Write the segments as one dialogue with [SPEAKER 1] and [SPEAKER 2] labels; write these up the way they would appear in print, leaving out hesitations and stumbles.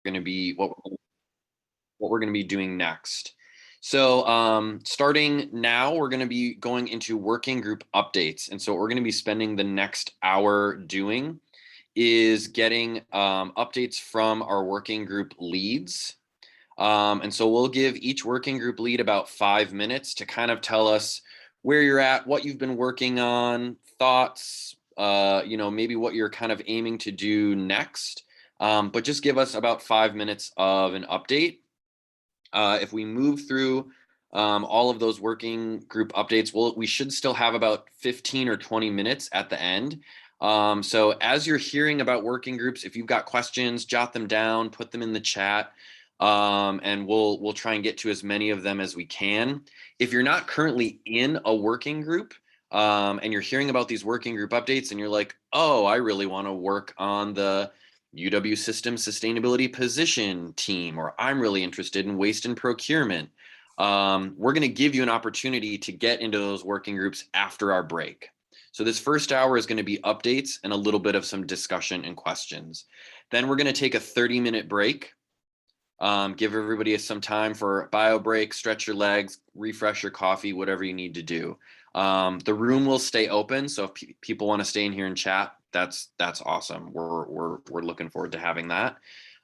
[SPEAKER 1] going to be what we're going to be doing next. So starting now, we're going to be going into working group updates. And so what we're going to be spending the next hour doing is getting updates from our working group leads. And so we'll give each working group lead about 5 minutes to kind of tell us where you're at, what you've been working on, thoughts, maybe what you're kind of aiming to do next. But just give us about 5 minutes of an update. If we move through all of those working group updates, we should still have about 15 or 20 minutes at the end. So as you're hearing about working groups, if you've got questions, jot them down, put them in the chat, and we'll try and get to as many of them as we can. If you're not currently in a working group, and you're hearing about these working group updates and you're like, oh, I really want to work on the UW System Sustainability Position team, or I'm really interested in waste and procurement. We're going to give you an opportunity to get into those working groups after our break. So this first hour is going to be updates and a little bit of some discussion and questions. Then we're going to take a 30-minute break. Give everybody some time for a bio break, stretch your legs, refresh your coffee, whatever you need to do. The room will stay open, so if people want to stay in here and chat, that's awesome. We're looking forward to having that.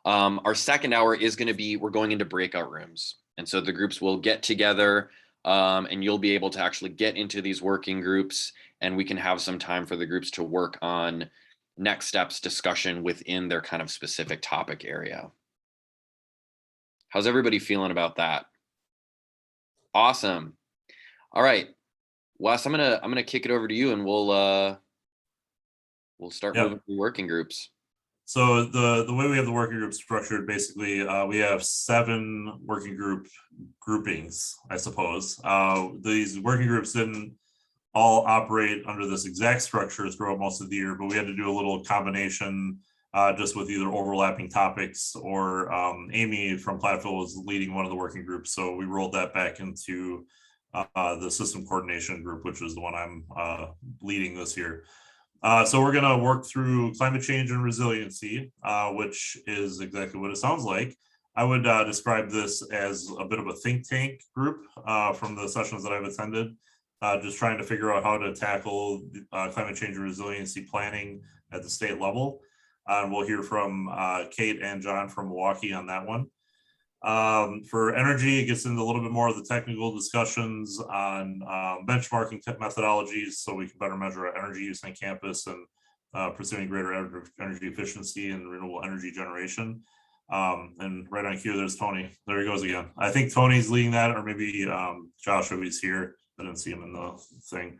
[SPEAKER 1] Our second hour is going to be, we're going into breakout rooms, and so the groups will get together, and you'll be able to actually get into these working groups, and we can have some time for the groups to work on next steps discussion within their kind of specific topic area. How's everybody feeling about that? Awesome. All right, Wes, I'm gonna kick it over to you, and we'll start moving through working groups.
[SPEAKER 2] So the way we have the working group structured, basically, we have 7 working group groupings, I suppose. These working groups didn't all operate under this exact structure throughout most of the year, but we had to do a little combination just with either overlapping topics or Amy from Platteville was leading one of the working groups. So we rolled that back into the system coordination group, which is the one I'm leading this year. So we're going to work through climate change and resiliency, which is exactly what it sounds like. I would describe this as a bit of a think tank group from the sessions that I've attended, just trying to figure out how to tackle climate change and resiliency planning at the state level. And we'll hear from Kate and John from Milwaukee on that one. For energy, it gets into a little bit more of the technical discussions on benchmarking methodologies so we can better measure our energy use on campus and pursuing greater energy efficiency and renewable energy generation. And right on cue, there's Tony. There he goes again. I think Tony's leading that, or maybe Josh, if he's here. I didn't see him in the thing.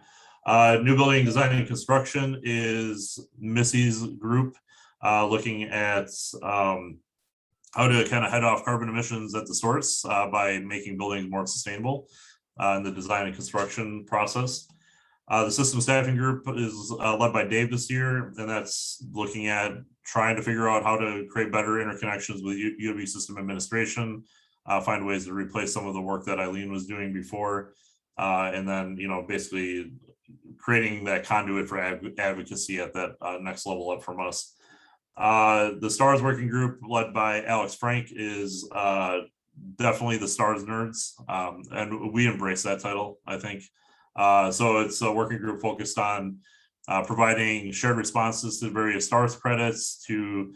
[SPEAKER 2] New building design and construction is Missy's group, looking at how to kind of head off carbon emissions at the source by making buildings more sustainable in the design and construction process. The system staffing group is led by Dave this year, and that's looking at trying to figure out how to create better interconnections with UW system administration, find ways to replace some of the work that Eileen was doing before, and then, basically creating that conduit for advocacy at that next level up from us. The STARS working group led by Alex Frank is definitely the STARS nerds, and we embrace that title, I think. So it's a working group focused on providing shared responses to various STARS credits, to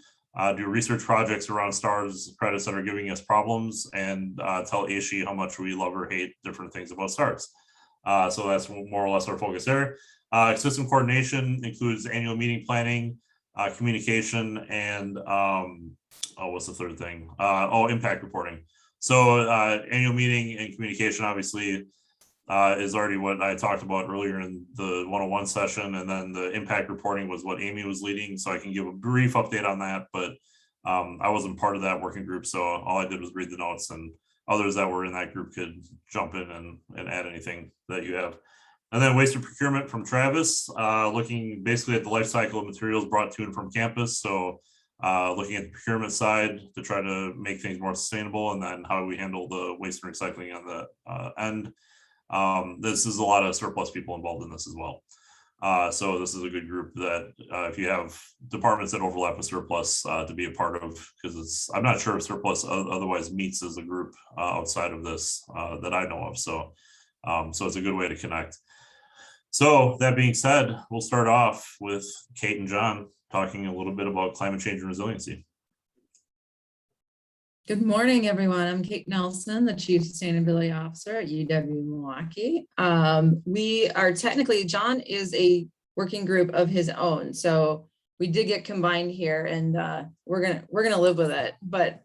[SPEAKER 2] do research projects around STARS credits that are giving us problems, and tell ASHE how much we love or hate different things about STARS. So that's more or less our focus there. System coordination includes annual meeting planning, communication, and what's the third thing? Impact reporting. So annual meeting and communication obviously is already what I talked about earlier in the 101 session, and then the impact reporting was what Amy was leading, so I can give a brief update on that, but I wasn't part of that working group, so all I did was read the notes, and others that were in that group could jump in and add anything that you have. And then waste and procurement from Travis, looking basically at the life cycle of materials brought to and from campus. So looking at the procurement side to try to make things more sustainable, and then how we handle the waste and recycling on the end. This is a lot of surplus people involved in this as well. So this is a good group that if you have departments that overlap with surplus to be a part of, because I'm not sure if surplus otherwise meets as a group outside of this that I know of. So it's a good way to connect. So that being said, we'll start off with Kate and John talking a little bit about climate change and resiliency.
[SPEAKER 3] Good morning, everyone. I'm Kate Nelson, the Chief Sustainability Officer at UW Milwaukee. We are technically, John is a working group of his own, so we did get combined here, and we're gonna live with it. But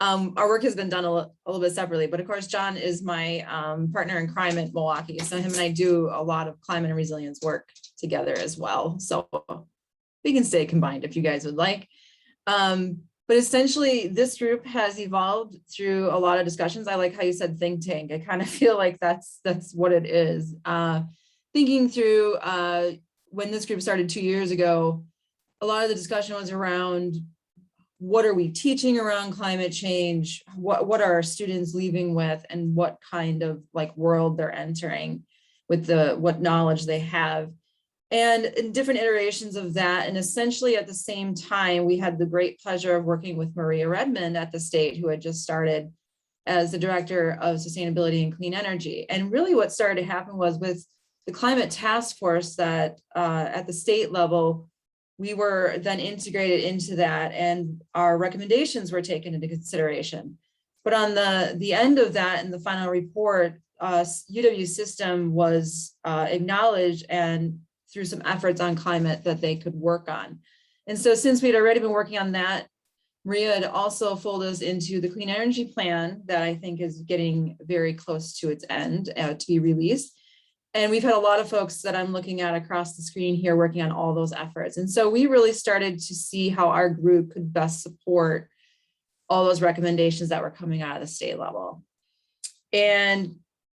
[SPEAKER 3] our work has been done a little bit separately. But of course, John is my partner in crime at Milwaukee, so him and I do a lot of climate and resilience work together as well. So we can stay combined if you guys would like. But essentially, this group has evolved through a lot of discussions. I like how you said think tank. I kind of feel like that's what it is. Thinking through when this group started 2 years ago, a lot of the discussion was around what are we teaching around climate change? What are our students leaving with, and what kind of like world they're entering with what knowledge they have. And in different iterations of that, and essentially at the same time, we had the great pleasure of working with Maria Redmond at the state, who had just started as the Director of Sustainability and Clean Energy. And really what started to happen was with the climate task force that at the state level, we were then integrated into that, and our recommendations were taken into consideration. But on the end of that, in the final report, UW system was acknowledged and through some efforts on climate that they could work on. And so since we'd already been working on that, Maria had also folded us into the clean energy plan that I think is getting very close to its end to be released. And we've had a lot of folks that I'm looking at across the screen here working on all those efforts. And so we really started to see how our group could best support all those recommendations that were coming out of the state level. And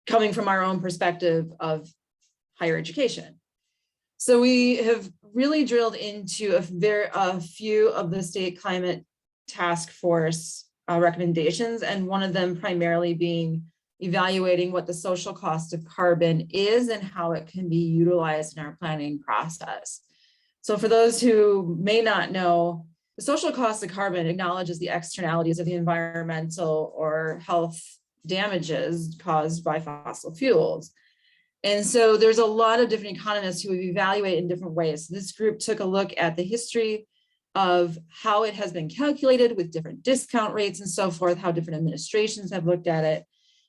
[SPEAKER 3] coming from our own perspective of higher education. So we have really drilled into a few of the state climate task force recommendations, and one of them primarily being evaluating what the social cost of carbon is and how it can be utilized in our planning process. So for those who may not know, the social cost of carbon acknowledges the externalities of the environmental or health damages caused by fossil fuels. And so there's a lot of different economists who evaluate in different ways. This group took a look at the history of how it has been calculated with different discount rates and so forth, how different administrations have looked at it.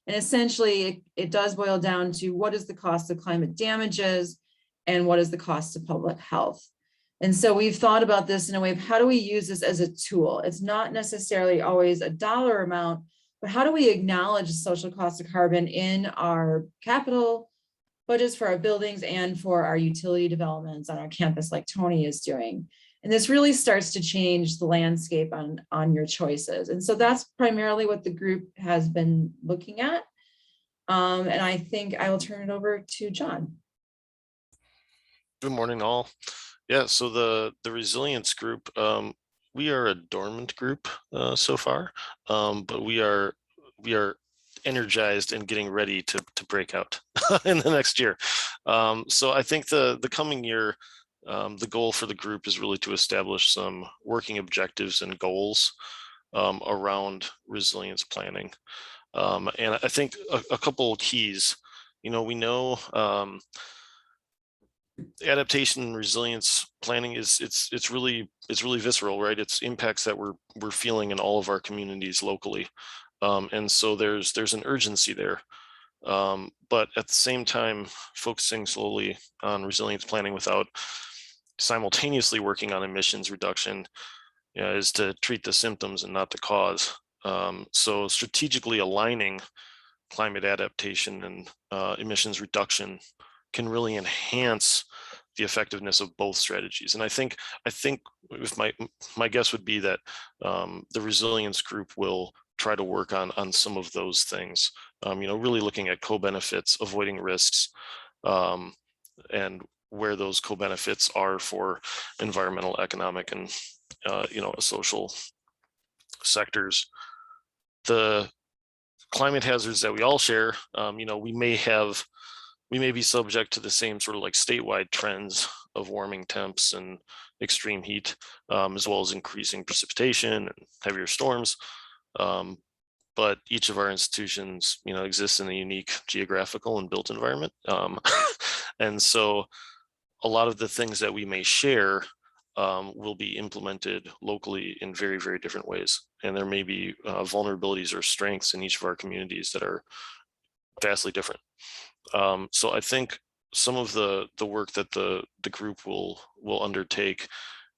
[SPEAKER 3] And essentially, it does boil down to what is the cost of climate damages and what is the cost of public health. And so we've thought about this in a way of how do we use this as a tool? It's not necessarily always a dollar amount, but how do we acknowledge the social cost of carbon in our capital budgets for our buildings and for our utility developments on our campus like Tony is doing. And this really starts to change the landscape on your choices. And so that's primarily what the group has been looking at. And I think I will turn it over to John.
[SPEAKER 4] Good morning, all. Yeah, so the resilience group, we are a dormant group so far, but we are energized and getting ready to break out in the next year. So I think the coming year, the goal for the group is really to establish some working objectives and goals around resilience planning. And I think a couple of keys, we know adaptation and resilience planning it's really visceral, right? It's impacts that we're feeling in all of our communities locally. And so there's an urgency there. But at the same time, focusing solely on resilience planning without simultaneously working on emissions reduction is to treat the symptoms and not the cause. So strategically aligning climate adaptation and emissions reduction can really enhance the effectiveness of both strategies. And I think if my guess would be that the resilience group will try to work on some of those things, really looking at co-benefits, avoiding risks, and where those co-benefits are for environmental, economic, and social sectors. The climate hazards that we all share, we may have we may be subject to the same sort of like statewide trends of warming temps and extreme heat, as well as increasing precipitation and heavier storms. But each of our institutions, exists in a unique geographical and built environment. And so a lot of the things that we may share will be implemented locally in very, very different ways. And there may be vulnerabilities or strengths in each of our communities that are vastly different. So I think some of the work that the group will undertake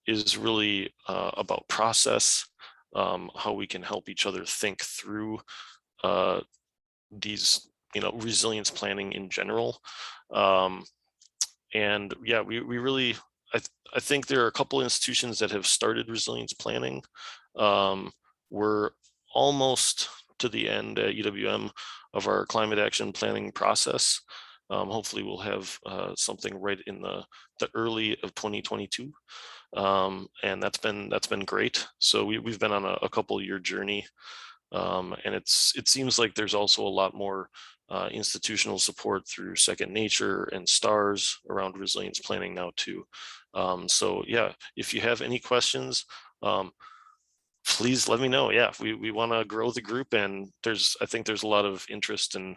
[SPEAKER 4] is really about process, how we can help each other think through these, resilience planning in general. And yeah, we really, I think there are a couple institutions that have started resilience planning. We're almost to the end at UWM of our climate action planning process. Hopefully we'll have something right in the early of 2022. And that's been great. So we've been on a couple year journey. And it seems like there's also a lot more institutional support through Second Nature and STARS around resilience planning now too. So yeah, if you have any questions, please let me know. Yeah, we want to grow the group, and I think there's a lot of interest and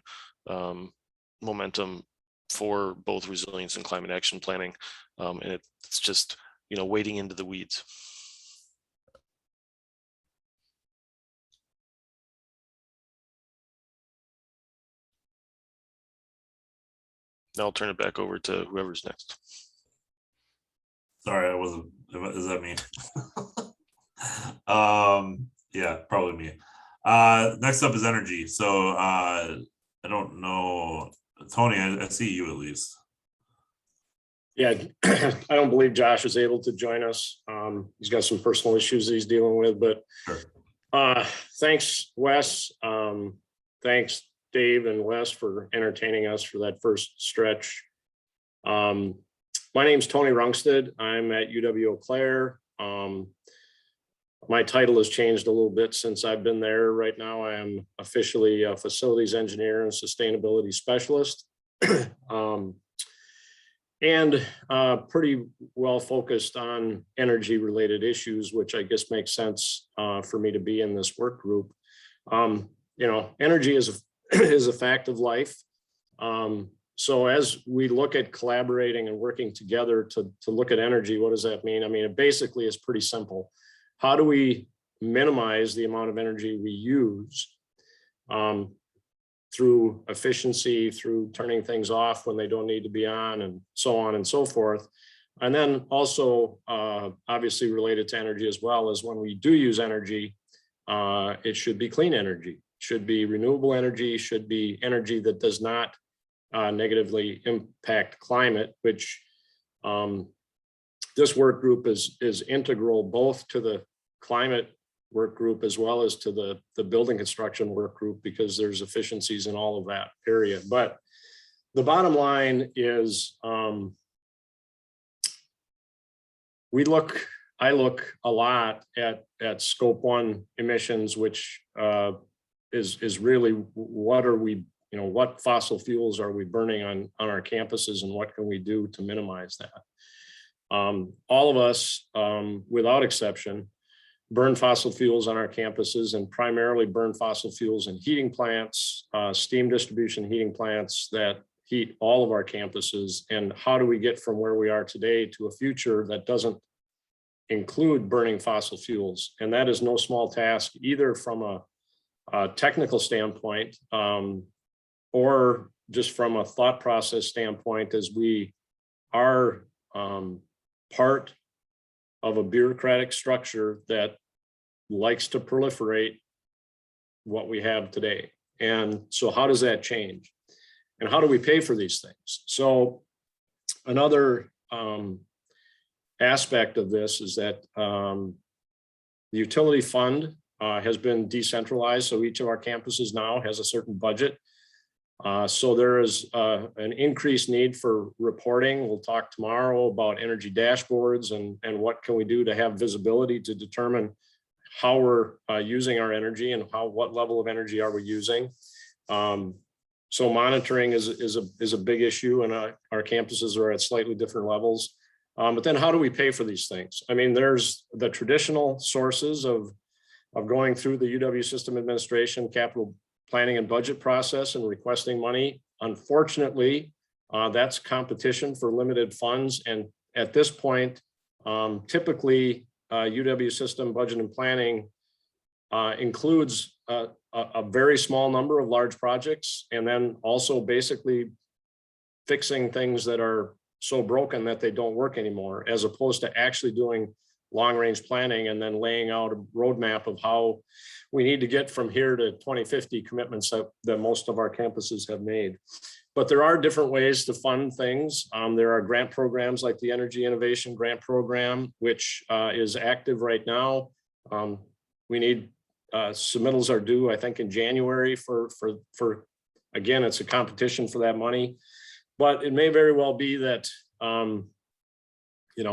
[SPEAKER 4] momentum for both resilience and climate action planning. And it's just, wading into the weeds. Now I'll turn it back over to whoever's next.
[SPEAKER 2] Sorry, I wasn't, is that me? Yeah, probably me. Next up is energy. So I don't know, Tony, I see you at least.
[SPEAKER 5] Yeah, I don't believe Josh is able to join us. He's got some personal issues that he's dealing with, but
[SPEAKER 2] Sure.
[SPEAKER 5] Thanks, Wes. Thanks, Dave and Wes, for entertaining us for that first stretch. My name's Tony Rungstod. I'm at UW Eau Claire. My title has changed a little bit since I've been there. Right now, I am officially a facilities engineer and sustainability specialist. And pretty well focused on energy related issues, which I guess makes sense for me to be in this work group. Energy is a fact of life. So as we look at collaborating and working together to look at energy, what does that mean? I mean, it basically is pretty simple. How do we minimize the amount of energy we use through efficiency, through turning things off when they don't need to be on, and so on and so forth. And then also, obviously related to energy as well, is when we do use energy, it should be clean energy, should be renewable energy, should be energy that does not negatively impact climate, which this work group is integral both to the climate work group as well as to the building construction work group, because there's efficiencies in all of that area. But the bottom line is I look a lot at scope 1 emissions, which is really what are we, what fossil fuels are we burning on our campuses, and what can we do to minimize that? All of us, without exception, burn fossil fuels on our campuses, and primarily burn fossil fuels in heating plants, steam distribution heating plants that heat all of our campuses. And how do we get from where we are today to a future that doesn't include burning fossil fuels? And that is no small task, either from a technical standpoint or just from a thought process standpoint, as we are part of a bureaucratic structure that likes to proliferate what we have today. And so how does that change? And how do we pay for these things? So another aspect of this is that the utility fund has been decentralized. So each of our campuses now has a certain budget. So there is an increased need for reporting. We'll talk tomorrow about energy dashboards and what can we do to have visibility to determine how we're using our energy and what level of energy are we using. So monitoring is a big issue, and our campuses are at slightly different levels. But then how do we pay for these things? I mean, there's the traditional sources of going through the UW System Administration capital planning and budget process and requesting money. Unfortunately, that's competition for limited funds. And at this point, typically UW System Budget and Planning includes a very small number of large projects, and then also basically fixing things that are so broken that they don't work anymore, as opposed to actually doing long-range planning and then laying out a roadmap of how we need to get from here to 2050 commitments that most of our campuses have made. But there are different ways to fund things. There are grant programs like the Energy Innovation Grant Program, which is active right now. We need submittals are due, I think, in January for again, it's a competition for that money. But it may very well be that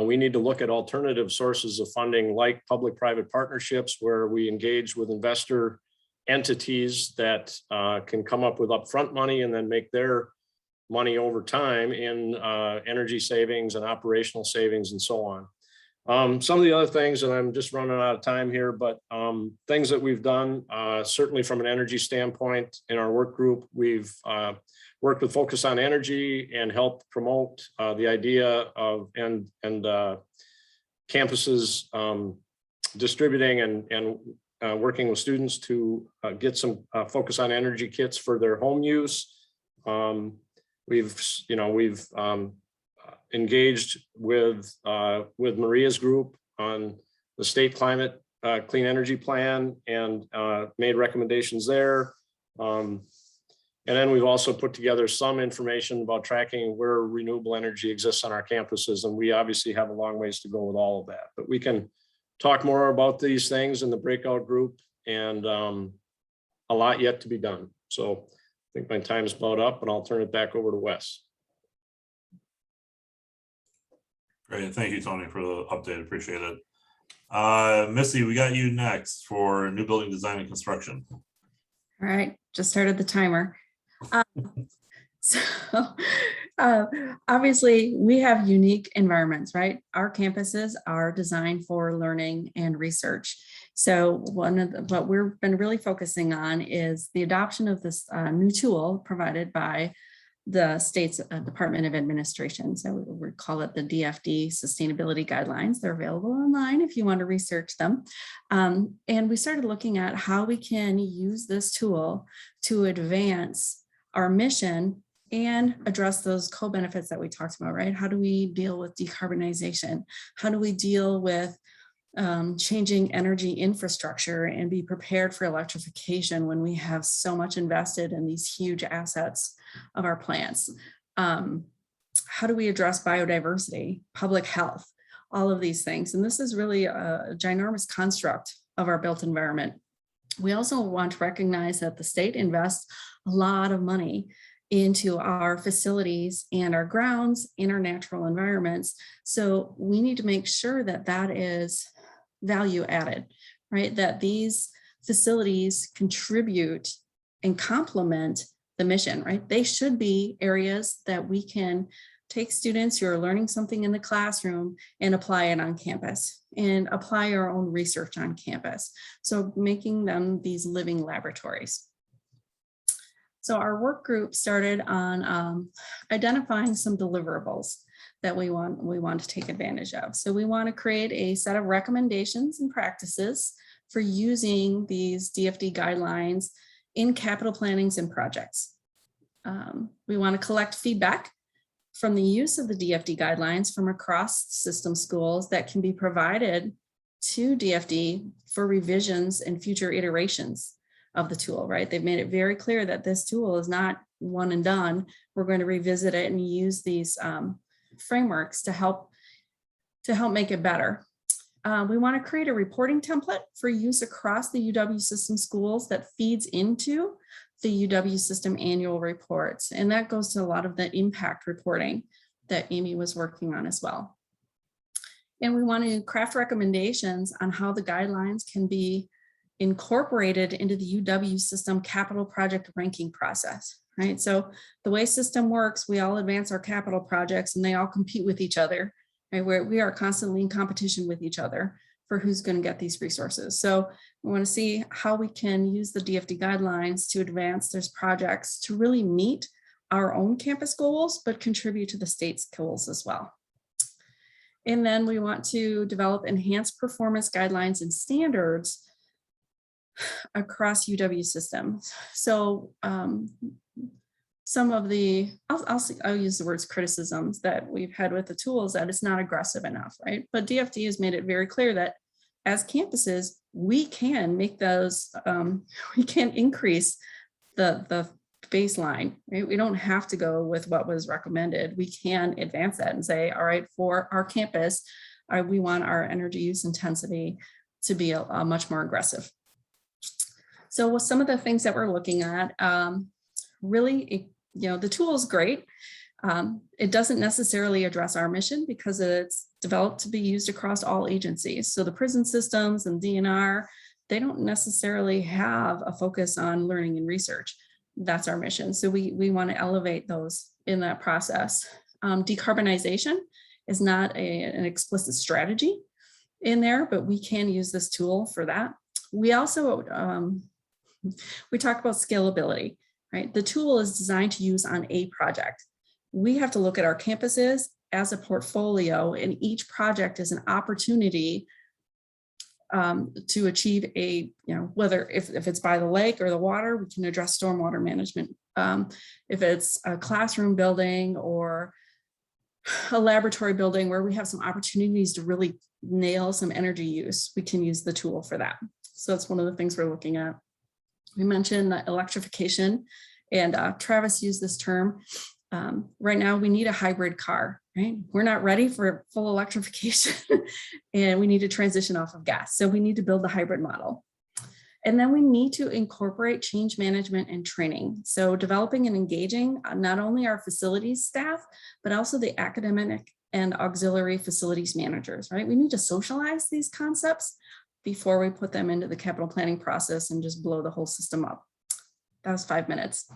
[SPEAKER 5] we need to look at alternative sources of funding, like public-private partnerships, where we engage with investor entities that can come up with upfront money and then make their money over time in energy savings and operational savings and so on. Some of the other things, and I'm just running out of time here, but things that we've done, certainly from an energy standpoint in our work group, we've worked with Focus on Energy and helped promote the idea of and campuses distributing and working with students to get some Focus on Energy kits for their home use. We've engaged with Maria's group on the state climate clean energy plan and made recommendations there. And then we've also put together some information about tracking where renewable energy exists on our campuses. And we obviously have a long ways to go with all of that, but we can talk more about these things in the breakout group, and a lot yet to be done. So I think my time is about up, and I'll turn it back over to Wes.
[SPEAKER 2] Great, thank you, Tony, for the update. Appreciate it. Missy, we got you next for new building design and construction.
[SPEAKER 6] All right, just started the timer. Obviously, we have unique environments, right? Our campuses are designed for learning and research. So what we've been really focusing on is the adoption of this new tool provided by the state's Department of Administration. So we call it the Dfd Sustainability Guidelines. They're available online if you want to research them. And we started looking at how we can use this tool to advance our mission and address those co-benefits that we talked about, right? How do we deal with decarbonization? How do we deal with changing energy infrastructure and be prepared for electrification when we have so much invested in these huge assets of our plants? How do we address biodiversity, public health, all of these things? And this is really a ginormous construct of our built environment. We also want to recognize that the state invests a lot of money into our facilities and our grounds in our natural environments. So we need to make sure that that is value added, right? That these facilities contribute and complement the mission, right? They should be areas that we can take students who are learning something in the classroom and apply it on campus and apply our own research on campus. So making them these living laboratories. So our work group started on identifying some deliverables that we want to take advantage of. So we want to create a set of recommendations and practices for using these DFD guidelines in capital plannings and projects. We want to collect feedback from the use of the DFD guidelines from across system schools that can be provided to DFD for revisions and future iterations of the tool, right? They've made it very clear that this tool is not one and done. We're going to revisit it and use these frameworks to help make it better. We want to create a reporting template for use across the UW system schools that feeds into the UW system annual reports. And that goes to a lot of the impact reporting that Amy was working on as well. And we want to craft recommendations on how the guidelines can be incorporated into the UW system capital project ranking process, right? So the way system works, we all advance our capital projects and they all compete with each other, right? We are constantly in competition with each other for who's going to get these resources. So we want to see how we can use the DFD guidelines to advance those projects to really meet our own campus goals, but contribute to the state's goals as well. And then we want to develop enhanced performance guidelines and standards across UW systems. So some of the, I'll use the words criticisms that we've had with the tools, that it's not aggressive enough, right? But DFD has made it very clear that as campuses, we can make those, we can increase the baseline, right? We don't have to go with what was recommended. We can advance that and say, all right, for our campus, we want our energy use intensity to be a much more aggressive. So with some of the things that we're looking at, really, the tool is great. It doesn't necessarily address our mission because it's developed to be used across all agencies. So the prison systems and DNR, they don't necessarily have a focus on learning and research. That's our mission. So we want to elevate those in that process. Decarbonization is not an explicit strategy in there, but we can use this tool for that. We also, we talk about scalability, right? The tool is designed to use on a project. We have to look at our campuses as a portfolio, and each project is an opportunity to achieve a, whether if it's by the lake or the water, we can address stormwater management. If it's a classroom building or a laboratory building where we have some opportunities to really nail some energy use, we can use the tool for that. So that's one of the things we're looking at. We mentioned electrification, and Travis used this term. Right now, we need a hybrid car, right? We're not ready for full electrification and we need to transition off of gas. So we need to build the hybrid model. And then we need to incorporate change management and training. So developing and engaging not only our facilities staff, but also the academic and auxiliary facilities managers, right? We need to socialize these concepts before we put them into the capital planning process and just blow the whole system up. That was 5 minutes.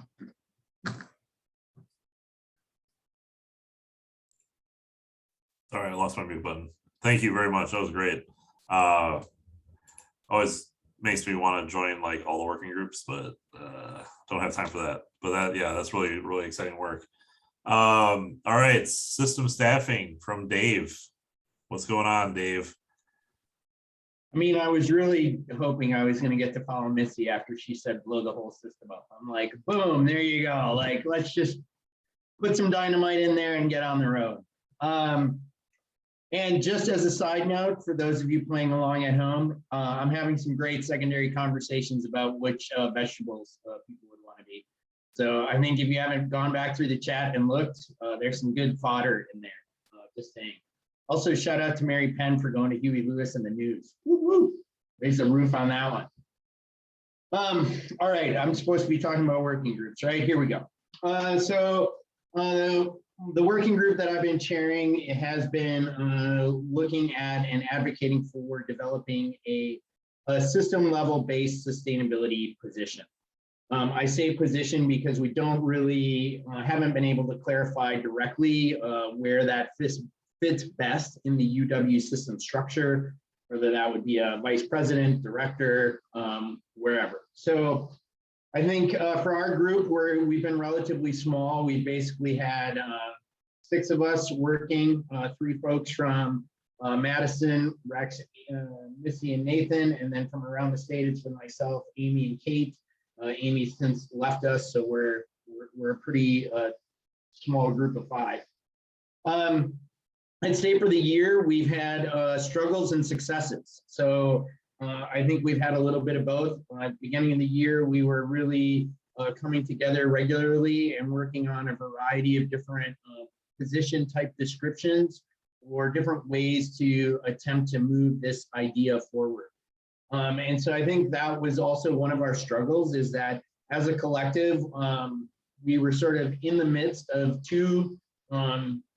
[SPEAKER 2] All right, I lost my mute button. Thank you very much. That was great. Always makes me want to join like all the working groups, but don't have time for that. But yeah, that's really, really exciting work. All right, system staffing from Dave. What's going on, Dave?
[SPEAKER 7] I mean, I was really hoping I was going to get to follow Missy after she said blow the whole system up. I'm like, boom, there you go. Like, let's just put some dynamite in there and get on the road. And just as a side note, for those of you playing along at home, I'm having some great secondary conversations about which vegetables people would want to be. So I think if you haven't gone back through the chat and looked, there's some good fodder in there, just saying. Also, shout out to Mary Penn for going to Huey Lewis in the news. Woo-woo. Raise the roof on that one. All right, I'm supposed to be talking about working groups, right? Here we go. The working group that I've been chairing has been looking at and advocating for developing a system level based sustainability position. I say position because we don't really haven't been able to clarify directly where that fits best in the UW system structure, whether that would be a vice president, director, wherever. So I think for our group, we've been relatively small. We basically had 6 of us working, 3 folks from Madison, Rex, Missy, and Nathan, and then from around the state, it's been myself, Amy, and Kate. Amy's since left us, so we're a pretty small group of 5. I'd say for the year, we've had struggles and successes. So I think we've had a little bit of both. At the beginning of the year, we were really coming together regularly and working on a variety of different position type descriptions or different ways to attempt to move this idea forward. And so I think that was also one of our struggles, is that as a collective, we were sort of in the midst of 2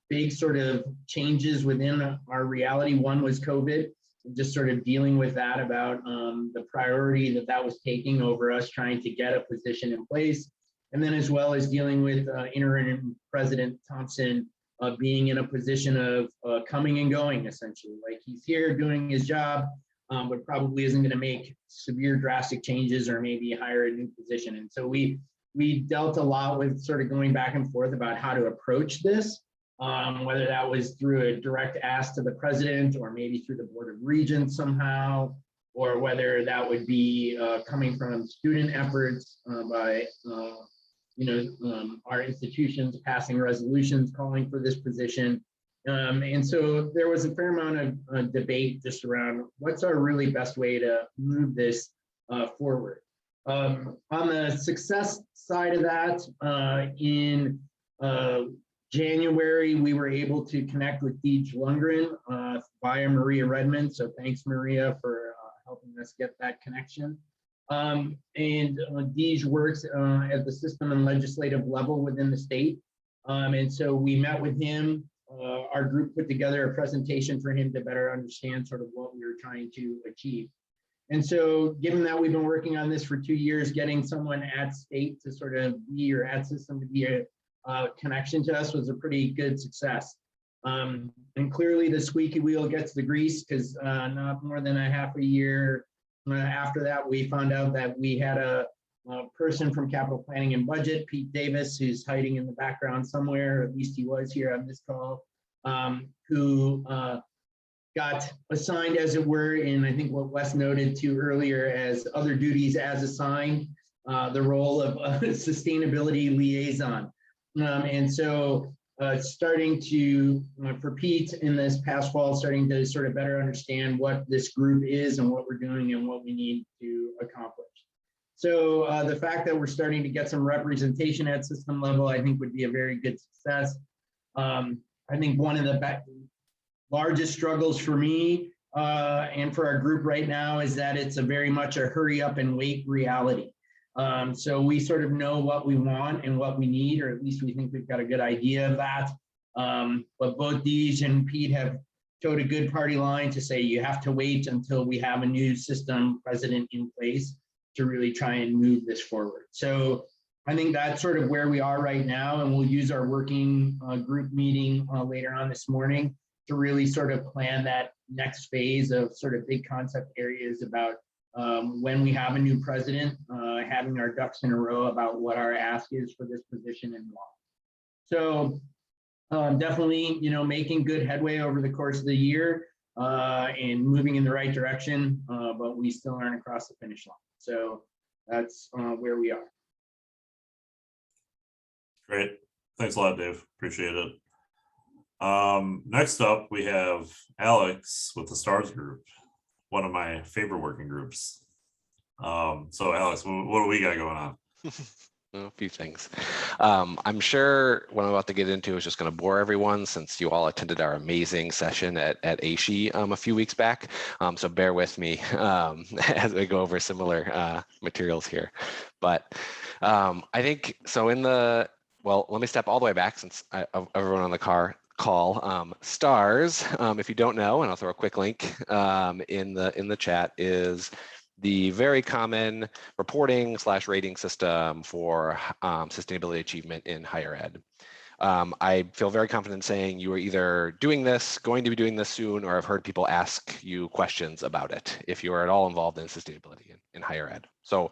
[SPEAKER 7] big sort of changes within our reality. One was COVID, just sort of dealing with that, about the priority that was taking over us trying to get a position in place. And then as well as dealing with interim President Thompson being in a position of coming and going, essentially. Like he's here doing his job, but probably isn't going to make severe drastic changes or maybe hire a new position. And so we dealt a lot with sort of going back and forth about how to approach this, whether that was through a direct ask to the president or maybe through the Board of Regents somehow, or whether that would be coming from student efforts by our institutions passing resolutions calling for this position. And so there was a fair amount of debate just around what's our really best way to move this forward. On the success side of that, in January, we were able to connect with Deej Lundgren via Maria Redmond. So thanks, Maria, for helping us get that connection. And Deej works at the system and legislative level within the state. And so we met with him. Our group put together a presentation for him to better understand sort of what we were trying to achieve. And so given that we've been working on this for 2 years, getting someone at state to sort of be, or at system to be a connection to us was a pretty good success. And clearly the squeaky wheel gets the grease, because not more than a half a year after that, we found out that we had a person from Capital Planning and Budget, Pete Davis, who's hiding in the background somewhere, at least he was here on this call, who got assigned, as it were, in I think what Wes noted to earlier as other duties as assigned, the role of sustainability liaison. And so starting to, for Pete in this past fall, starting to sort of better understand what this group is and what we're doing and what we need to accomplish. So the fact that we're starting to get some representation at system level, I think would be a very good success. I think one of the largest struggles for me and for our group right now is that it's a very much a hurry up and wait reality. So we sort of know what we want and what we need, or at least we think we've got a good idea of that. But both Deej and Pete have towed a good party line to say you have to wait until we have a new system president in place to really try and move this forward. So I think that's sort of where we are right now, and we'll use our working group meeting later on this morning to really sort of plan that next phase of sort of big concept areas about when we have a new president, having our ducks in a row about what our ask is for this position and why. So definitely, making good headway over the course of the year and moving in the right direction, but we still aren't across the finish line. So that's where we are.
[SPEAKER 2] Great. Thanks a lot, Dave. Appreciate it. Next up, we have Alex with the STARS group, one of my favorite working groups. So Alex, what do we got going on?
[SPEAKER 8] A few things. I'm sure what I'm about to get into is just going to bore everyone, since you all attended our amazing session at ASHE a few weeks back. So bear with me as we go over similar materials here. But I think so well, let me step all the way back, since everyone on the call. STARS, if you don't know, and I'll throw a quick link in the chat, is the very common reporting / rating system for sustainability achievement in higher ed. I feel very confident saying you are either doing this, going to be doing this soon, or have heard people ask you questions about it if you are at all involved in sustainability in higher ed. So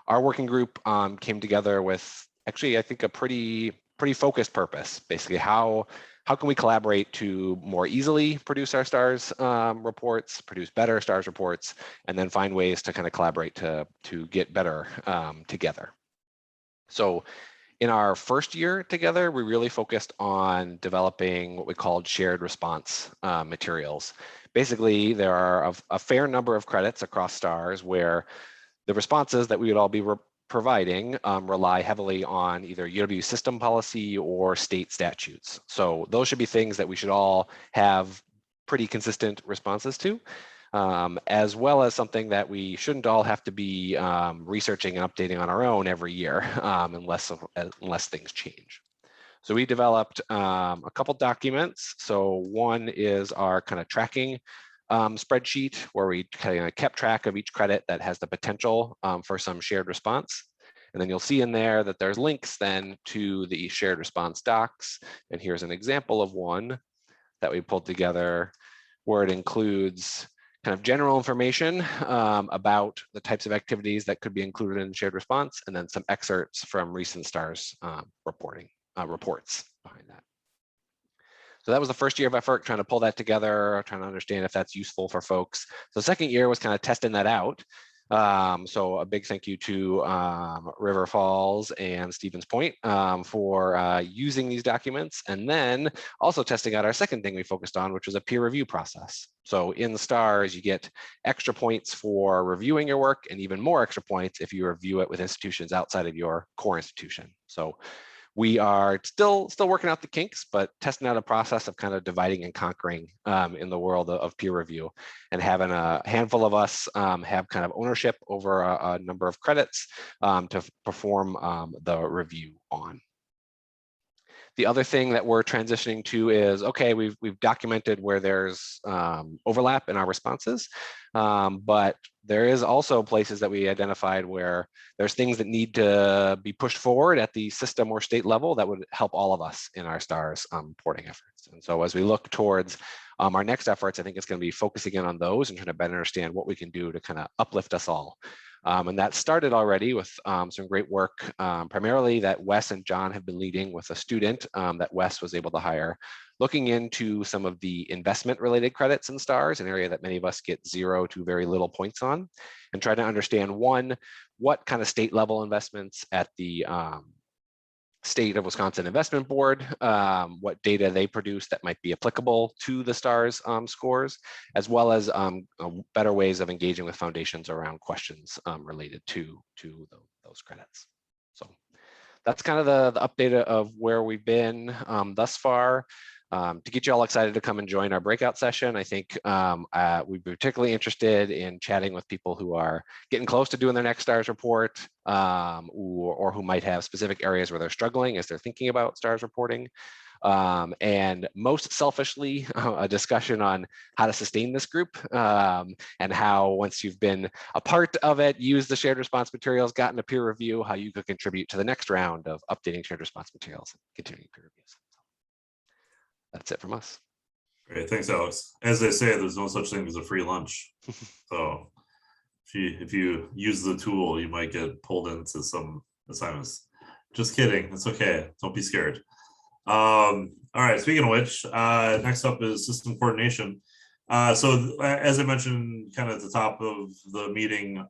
[SPEAKER 8] our working group came together with actually, I think, a pretty focused purpose. Basically, how can we collaborate to more easily produce our STARS reports, produce better STARS reports, and then find ways to kind of collaborate to get better together. So in our first year together, we really focused on developing what we called shared response materials. Basically, there are a fair number of credits across STARS where the responses that we would all be providing rely heavily on either UW system policy or state statutes. So those should be things that we should all have pretty consistent responses to, as well as something that we shouldn't all have to be researching and updating on our own every year unless things change. So we developed a couple documents. So one is our kind of tracking spreadsheet, where we kind of kept track of each credit that has the potential for some shared response. And then you'll see in there that there's links then to the shared response docs. And here's an example of one that we pulled together where it includes kind of general information about the types of activities that could be included in shared response, and then some excerpts from recent STARS reports behind that. So that was the first year of effort, trying to pull that together, trying to understand if that's useful for folks. So the second year was kind of testing that out. So a big thank you to River Falls and Stevens Point for using these documents, and then also testing out our second thing we focused on, which was a peer review process. So in the STARS, you get extra points for reviewing your work, and even more extra points if you review it with institutions outside of your core institution. So we are still working out the kinks, but testing out a process of kind of dividing and conquering in the world of peer review, and having a handful of us have kind of ownership over a number of credits to perform the review on. The other thing that we're transitioning to is, okay, we've documented where there's overlap in our responses, but there is also places that we identified where there's things that need to be pushed forward at the system or state level that would help all of us in our STARS reporting efforts. And so as we look towards our next efforts, I think it's going to be focusing in on those and trying to better understand what we can do to kind of uplift us all. And that started already with some great work, primarily that Wes and John have been leading with a student that Wes was able to hire, looking into some of the investment related credits in STARS, an area that many of us get 0 to very little points on, and try to understand, one, what kind of state level investments at the State of Wisconsin Investment Board, what data they produce that might be applicable to the STARS scores, as well as better ways of engaging with foundations around questions related to those credits. So that's kind of the update of where we've been thus far. To get you all excited to come and join our breakout session, I think we'd be particularly interested in chatting with people who are getting close to doing their next STARS report, or who might have specific areas where they're struggling as they're thinking about STARS reporting. And most selfishly, a discussion on how to sustain this group, and how, once you've been a part of it, used the shared response materials, gotten a peer review, how you could contribute to the next round of updating shared response materials and continuing peer reviews. That's it from us.
[SPEAKER 2] Great, thanks, Alex. As they say, there's no such thing as a free lunch. So if you use the tool, you might get pulled into some assignments. Just kidding, it's okay. Don't be scared. All right, speaking of which, next up is system coordination. So as I mentioned kind of at the top of the meeting,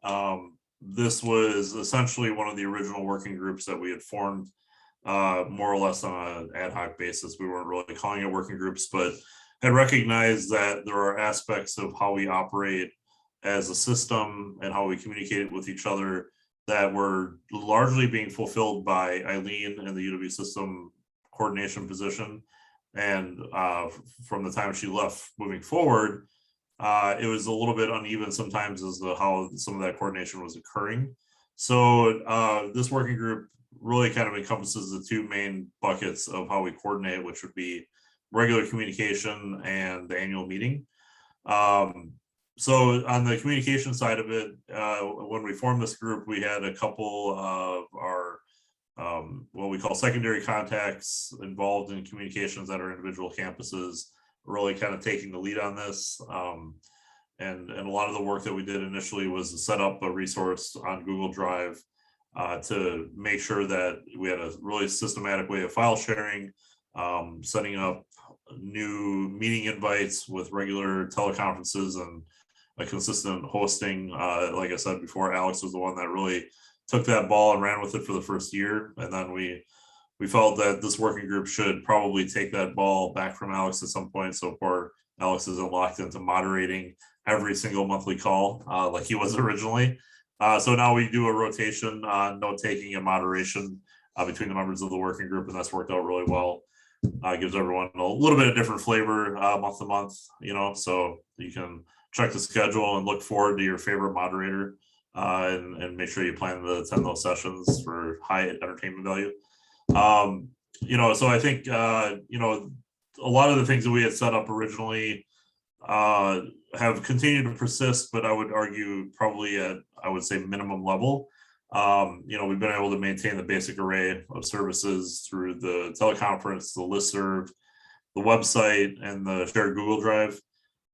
[SPEAKER 2] this was essentially one of the original working groups that we had formed more or less on an ad hoc basis. We weren't really calling it working groups, but had recognized that there are aspects of how we operate as a system and how we communicate with each other that were largely being fulfilled by Eileen in the UW system coordination position. And from the time she left moving forward, it was a little bit uneven sometimes as to how some of that coordination was occurring. So this working group really kind of encompasses the two main buckets of how we coordinate, which would be regular communication and the annual meeting. So on the communication side of it, when we formed this group, we had a couple of our what we call secondary contacts involved in communications at our individual campuses, really kind of taking the lead on this. And a lot of the work that we did initially was to set up a resource on Google Drive to make sure that we had a really systematic way of file sharing, setting up new meeting invites with regular teleconferences and a consistent hosting. Like I said before, Alex was the one that really took that ball and ran with it for the first year. And then we felt that this working group should probably take that ball back from Alex at some point. So poor Alex isn't locked into moderating every single monthly call like he was originally. So now we do a rotation on note taking and moderation between the members of the working group, and that's worked out really well. Gives everyone a little bit of different flavor month to month, you know, so you can check the schedule and look forward to your favorite moderator and make sure you plan to attend those sessions for high entertainment value. You know, so I think, you know, a lot of the things that we had set up originally have continued to persist, but I would argue probably at, I would say, minimum level. We've been able to maintain the basic array of services through the teleconference, the listserv, the website, and the shared Google Drive.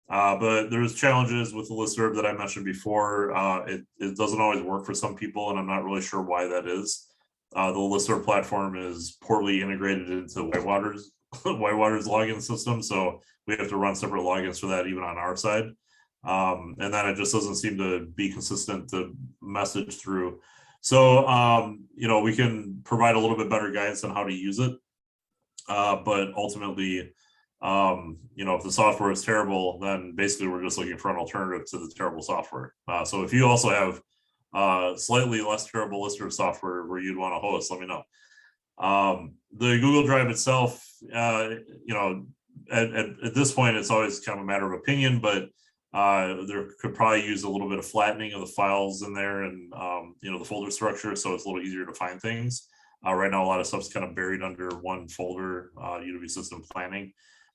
[SPEAKER 2] But there's challenges with the listserv that I mentioned before. It doesn't always work for some people, and I'm not really sure why that is. The listserv platform is poorly integrated into Whitewater's login system, so we have to run separate logins for that even on our side. And then it just doesn't seem to be consistent to message through. So, we can provide a little bit better guidance on how to use it. But ultimately, if the software is terrible, then basically we're just looking for an alternative to the terrible software. So if you also have slightly less terrible listserv software where you'd want to host, let me know. The Google Drive itself, at this point, it's always kind of a matter of opinion, but there could probably use a little bit of flattening of the files in there and, the folder structure, so it's a little easier to find things. Right now, a lot of stuff's kind of buried under one folder, UW system planning,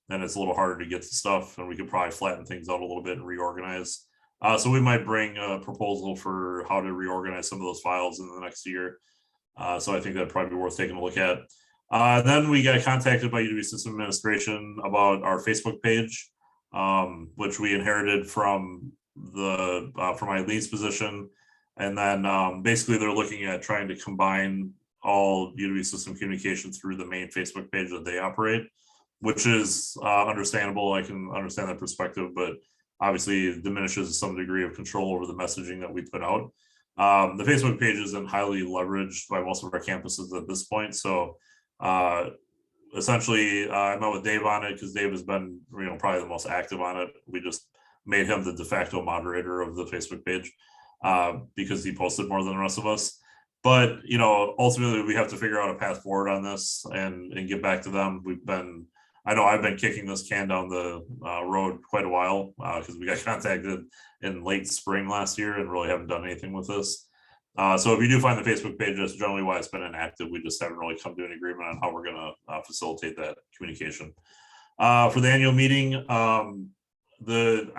[SPEAKER 2] and it's a little harder to get to stuff, and we could probably flatten things out a little bit and reorganize. So we might bring a proposal for how to reorganize some of those files in the next year. So I think that'd probably be worth taking a look at. Then we got contacted by UW System Administration about our Facebook page, which we inherited from Eileen's position. And then basically they're looking at trying to combine all UW System communication through the main Facebook page that they operate, which is understandable. I can understand that perspective, but obviously it diminishes some degree of control over the messaging that we put out. The Facebook page isn't highly leveraged by most of our campuses at this point. So essentially, I met with Dave on it because Dave has been, probably the most active on it. We just made him the de facto moderator of the Facebook page because he posted more than the rest of us. But, ultimately we have to figure out a path forward on this and get back to them. I know I've been kicking this can down the road quite a while because we got contacted in late spring last year and really haven't done anything with this. So if you do find the Facebook page, that's generally why it's been inactive. We just haven't really come to an agreement on how we're going to facilitate that communication. For the annual meeting, I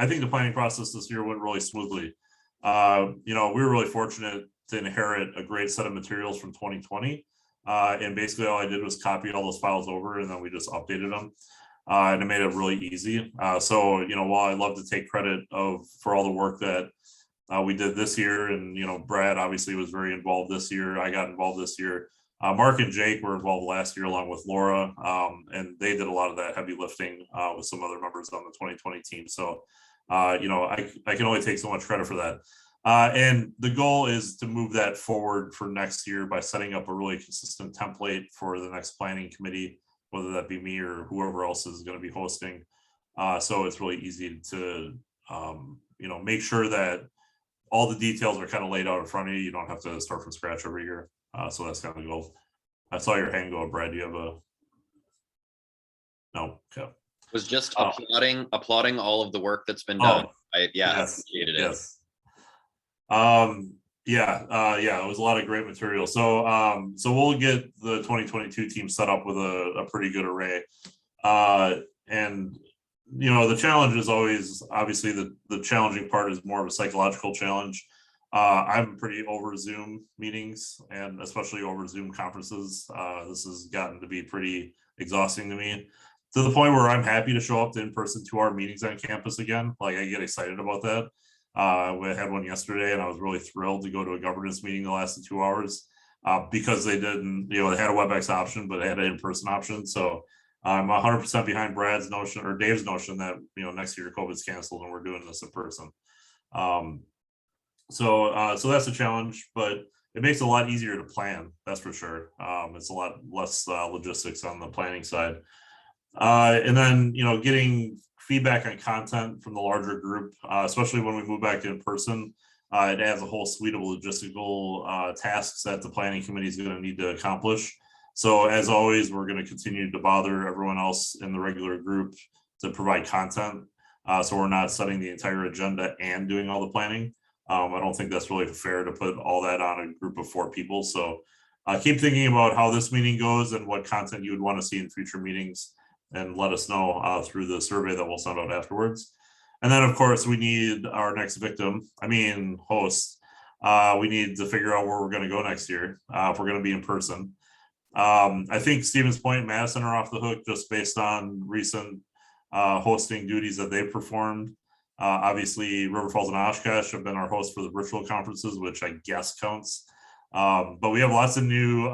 [SPEAKER 2] think the planning process this year went really smoothly. We were really fortunate to inherit a great set of materials from 2020. And basically all I did was copy all those files over and then we just updated them. And it made it really easy. So, while I love to take credit for all the work that we did this year, and, Brad obviously was very involved this year. I got involved this year. Mark and Jake were involved last year along with Laura, and they did a lot of that heavy lifting with some other members on the 2020 team. So, I can only take so much credit for that. And the goal is to move that forward for next year by setting up a really consistent template for the next planning committee, whether that be me or whoever else is going to be hosting. So it's really easy to, make sure that all the details are kind of laid out in front of you. You don't have to start from scratch every year. So that's kind of the goal. I saw your hand go, Brad. Do you have a? No. Okay.
[SPEAKER 1] Was just applauding all of the work that's been done.
[SPEAKER 2] Yes,
[SPEAKER 1] appreciated it.
[SPEAKER 2] Yes. It was a lot of great material. So we'll get the 2022 team set up with a pretty good array. And the challenge is always, obviously the challenging part is more of a psychological challenge. I'm pretty over Zoom meetings and especially over Zoom conferences. This has gotten to be pretty exhausting to me, to the point where I'm happy to show up to in-person 2-hour meetings on campus again. Like, I get excited about that. We had one yesterday and I was really thrilled to go to a governance meeting that lasted 2 hours because they didn't, they had a WebEx option, but they had an in-person option. So I'm 100% behind Brad's notion or Dave's notion that, next year COVID's canceled and we're doing this in person. So that's a challenge, but it makes it a lot easier to plan. That's for sure. It's a lot less logistics on the planning side. And then, getting feedback on content from the larger group, especially when we move back in person, it adds a whole suite of logistical tasks that the planning committee is going to need to accomplish. So as always, we're going to continue to bother everyone else in the regular group to provide content. So we're not setting the entire agenda and doing all the planning. I don't think that's really fair to put all that on a group of 4 people. So keep thinking about how this meeting goes and what content you would want to see in future meetings, and let us know through the survey that we'll send out afterwards. And then, of course, we need our next host. we need to figure out where we're going to go next year if we're going to be in person. I think Stevens Point and Madison are off the hook just based on recent hosting duties that they've performed. Obviously, River Falls and Oshkosh have been our hosts for the virtual conferences, which I guess counts. But we have lots of new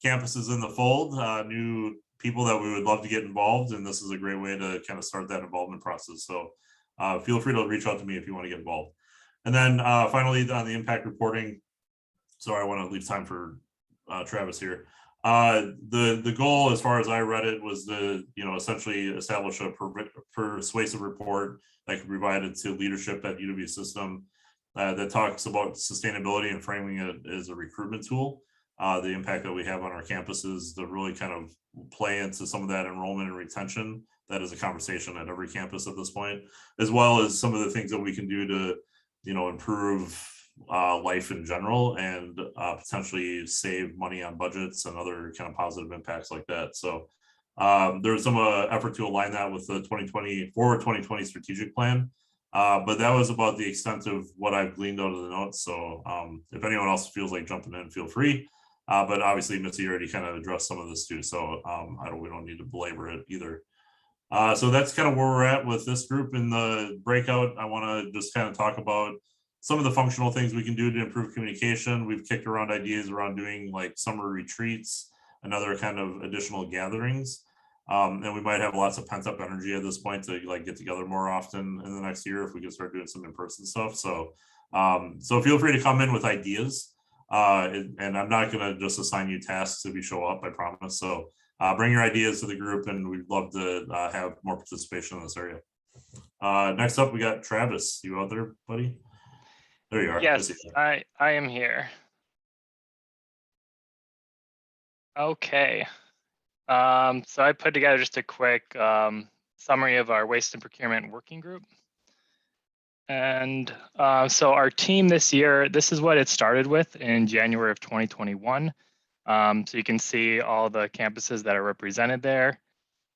[SPEAKER 2] campuses in the fold, new people that we would love to get involved, and this is a great way to kind of start that involvement process. So feel free to reach out to me if you want to get involved. And then finally, on the impact reporting, sorry, I want to leave time for Travis here. The goal, as far as I read it, was to essentially establish a persuasive report that could be provided to leadership at UW System that talks about sustainability and framing it as a recruitment tool. The impact that we have on our campuses to really kind of play into some of that enrollment and retention. That is a conversation at every campus at this point, as well as some of the things that we can do to improve life in general and potentially save money on budgets and other kind of positive impacts like that. So there's some effort to align that with the 2020 strategic plan. But that was about the extent of what I've gleaned out of the notes. So if anyone else feels like jumping in, feel free. But obviously, Missy already kind of addressed some of this too. So we don't need to belabor it either. So that's kind of where we're at with this group. In the breakout, I want to just kind of talk about some of the functional things we can do to improve communication. We've kicked around ideas around doing like summer retreats and other kind of additional gatherings. And we might have lots of pent up energy at this point to like get together more often in the next year if we can start doing some in-person stuff. So feel free to come in with ideas. And I'm not going to just assign you tasks if you show up, I promise. So bring your ideas to the group, and we'd love to have more participation in this area. Next up, we got Travis. You out there, buddy? There you are.
[SPEAKER 9] Yes, I am here. Okay. So I put together just a quick summary of our waste and procurement working group. And so our team this year, this is what it started with in January of 2021. So you can see all the campuses that are represented there.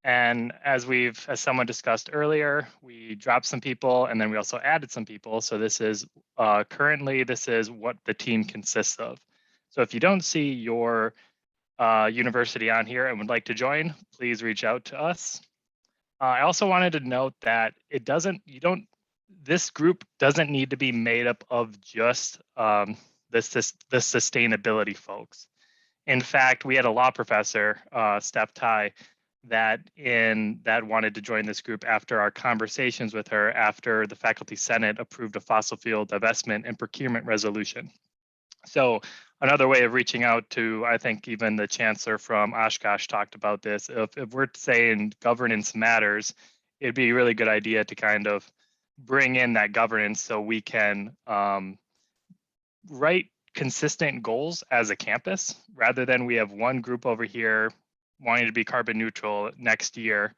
[SPEAKER 9] And as someone discussed earlier, we dropped some people and then we also added some people. So this is currently, this is what the team consists of. So if you don't see your university on here and would like to join, please reach out to us. I also wanted to note that this group doesn't need to be made up of just the sustainability folks. In fact, we had a law professor, Steph Ty, that wanted to join this group after our conversations with her after the Faculty Senate approved a fossil fuel divestment and procurement resolution. So another way of reaching out to, I think even the chancellor from Oshkosh talked about this. If we're saying governance matters, it'd be a really good idea to kind of bring in that governance so we can write consistent goals as a campus rather than we have one group over here wanting to be carbon neutral next year.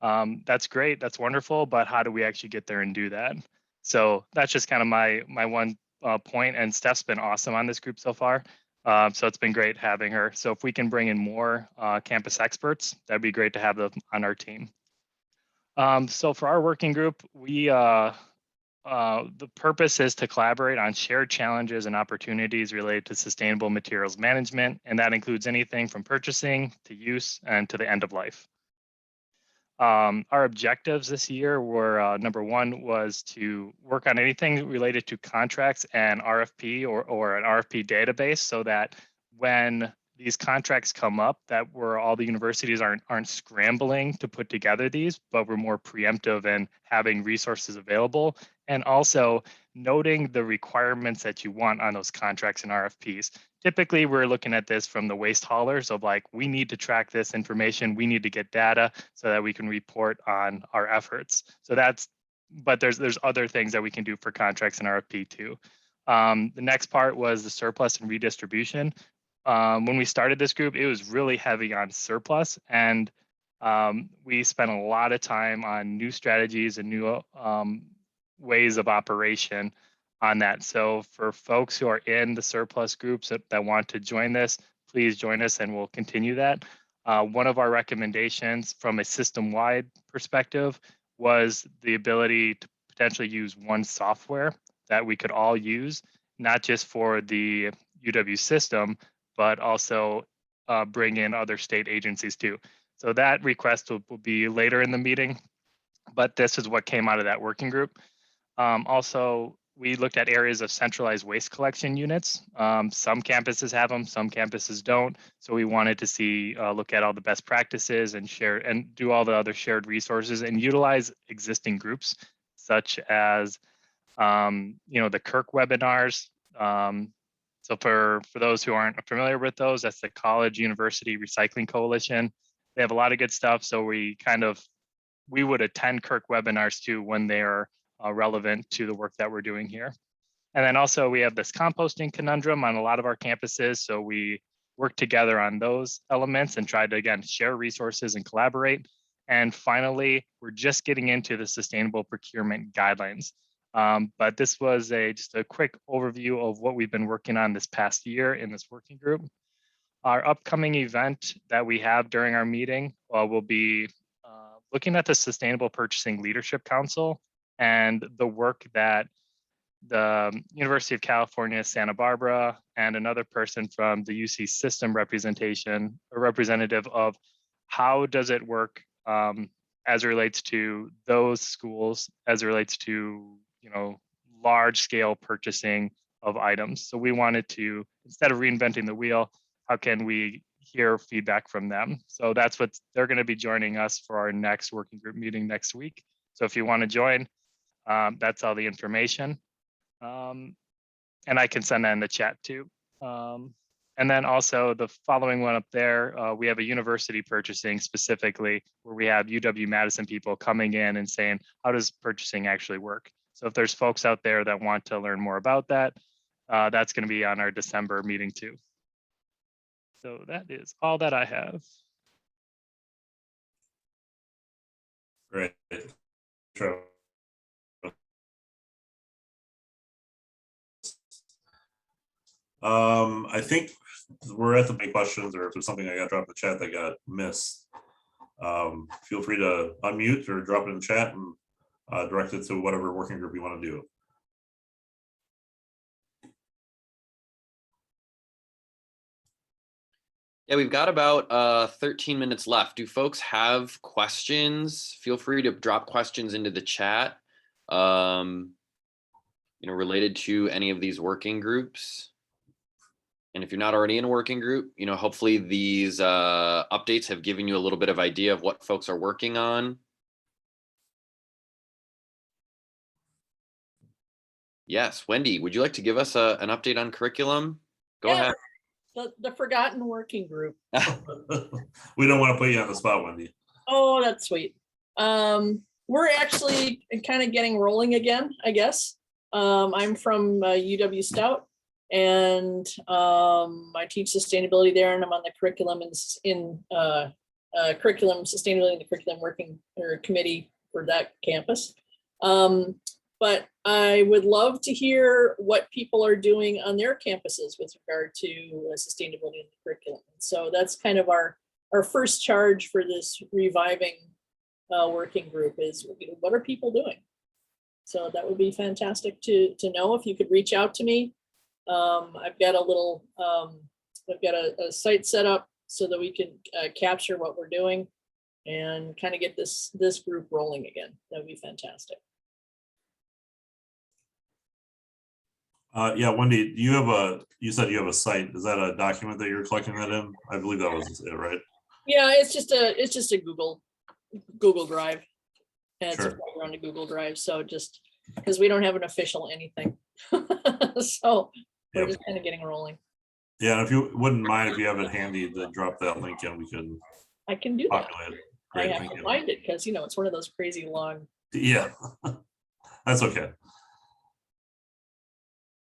[SPEAKER 9] That's great, that's wonderful, but how do we actually get there and do that? So that's just kind of my one point, and Steph's been awesome on this group so far. So it's been great having her. So if we can bring in more campus experts, that'd be great to have them on our team. So for our working group, the purpose is to collaborate on shared challenges and opportunities related to sustainable materials management, and that includes anything from purchasing to use and to the end of life. Our objectives this year were, number one was to work on anything related to contracts and RFP or an RFP database, so that when these contracts come up, that all the universities aren't scrambling to put together these, but we're more preemptive and having resources available, and also noting the requirements that you want on those contracts and RFPs. Typically, we're looking at this from the waste haulers of like, we need to track this information, we need to get data so that we can report on our efforts. So but there's other things that we can do for contracts and RFP too. The next part was the surplus and redistribution. When we started this group, it was really heavy on surplus, and we spent a lot of time on new strategies and new ways of operation on that. So for folks who are in the surplus groups that want to join this, please join us and we'll continue that. One of our recommendations from a system-wide perspective was the ability to potentially use one software that we could all use. not just for the UW system, but also bring in other state agencies too. So that request will be later in the meeting, but this is what came out of that working group. Also, we looked at areas of centralized waste collection units. Some campuses have them, some campuses don't. So we wanted to see, look at all the best practices and share and do all the other shared resources and utilize existing groups such as, the Kirk webinars. So for those who aren't familiar with those, that's the College University Recycling Coalition. They have a lot of good stuff. So we would attend Kirk webinars too when they're relevant to the work that we're doing here. And then also we have this composting conundrum on a lot of our campuses. So we work together on those elements and try to, again, share resources and collaborate. And finally, we're just getting into the sustainable procurement guidelines. But this was just a quick overview of what we've been working on this past year in this working group. Our upcoming event that we have during our meeting will be looking at the Sustainable Purchasing Leadership Council and the work that the University of California, Santa Barbara, and another person from the UC system representation, a representative of how does it work as it relates to those schools, as it relates to, large scale purchasing of items. So we wanted to, instead of reinventing the wheel, how can we hear feedback from them? So that's what they're going to be joining us for our next working group meeting next week. So if you want to join, that's all the information. And I can send that in the chat too. And then also the following one up there, we have a university purchasing specifically where we have UW-Madison people coming in and saying, how does purchasing actually work? So if there's folks out there that want to learn more about that, that's going to be on our December meeting too. So that is all that I have.
[SPEAKER 2] Great. Sure. I think we're at the big questions, or if there's something I got dropped in the chat that got missed, feel free to unmute or drop it in the chat and direct it to whatever working group you want to do.
[SPEAKER 1] Yeah, we've got about 13 minutes left. Do folks have questions? Feel free to drop questions into the chat, related to any of these working groups. And if you're not already in a working group, hopefully these updates have given you a little bit of idea of what folks are working on. Yes, Wendy, would you like to give us an update on curriculum? Go ahead.
[SPEAKER 10] The forgotten working group.
[SPEAKER 2] We don't want to put you on the spot, Wendy.
[SPEAKER 10] Oh, that's sweet. We're actually kind of getting rolling again, I guess. I'm from UW Stout, and I teach sustainability there, and I'm on the curriculum in curriculum sustainability and the curriculum working committee for that campus. But I would love to hear what people are doing on their campuses with regard to sustainability in the curriculum. So that's kind of our first charge for this reviving working group is, what are people doing? So that would be fantastic to know. If you could reach out to me. I've got a little, I've got a site set up so that we can capture what we're doing and kind of get this group rolling again. That would be fantastic.
[SPEAKER 2] Yeah, Wendy, you said you have a site. Is that a document that you're collecting that in? I believe that was it, right?
[SPEAKER 10] Yeah, it's just a Google Drive. And
[SPEAKER 2] Sure.
[SPEAKER 10] it's around a Google Drive. So just because we don't have an official anything. So we're just kind of getting rolling.
[SPEAKER 2] Yeah, and if you wouldn't mind, if you have it handy, to drop that link in, we can.
[SPEAKER 10] I can do that.
[SPEAKER 2] Populate it.
[SPEAKER 10] I
[SPEAKER 2] Great,
[SPEAKER 10] have
[SPEAKER 2] thank
[SPEAKER 10] to
[SPEAKER 2] you.
[SPEAKER 10] find it because it's one of those crazy long.
[SPEAKER 2] Yeah, that's okay.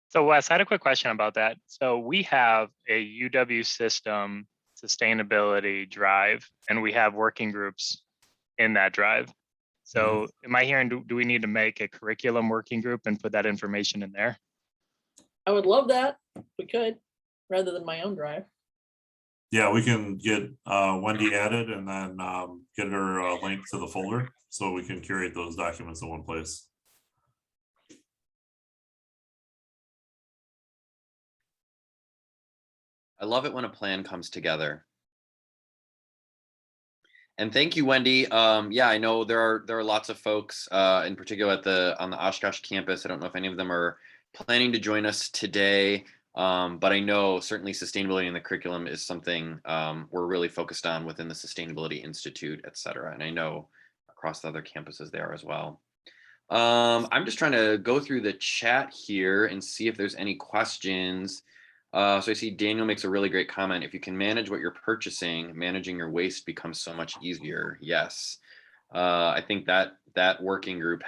[SPEAKER 9] So Wes, I had a quick question about that. So we have a UW system sustainability drive, and we have working groups in that drive. So am I hearing, do we need to make a curriculum working group and put that information in there?
[SPEAKER 10] I would love that. If we could, rather than my own drive.
[SPEAKER 2] Yeah, we can get Wendy added and then get her a link to the folder so we can curate those documents in one place.
[SPEAKER 1] I love it when a plan comes together. And thank you, Wendy. Yeah, I know there are lots of folks, in particular on the Oshkosh campus. I don't know if any of them are planning to join us today, but I know certainly sustainability in the curriculum is something we're really focused on within the Sustainability Institute, et cetera. And I know across the other campuses there as well. I'm just trying to go through the chat here and see if there's any questions. So I see Daniel makes a really great comment. If you can manage what you're purchasing, managing your waste becomes so much easier. Yes. I think that working group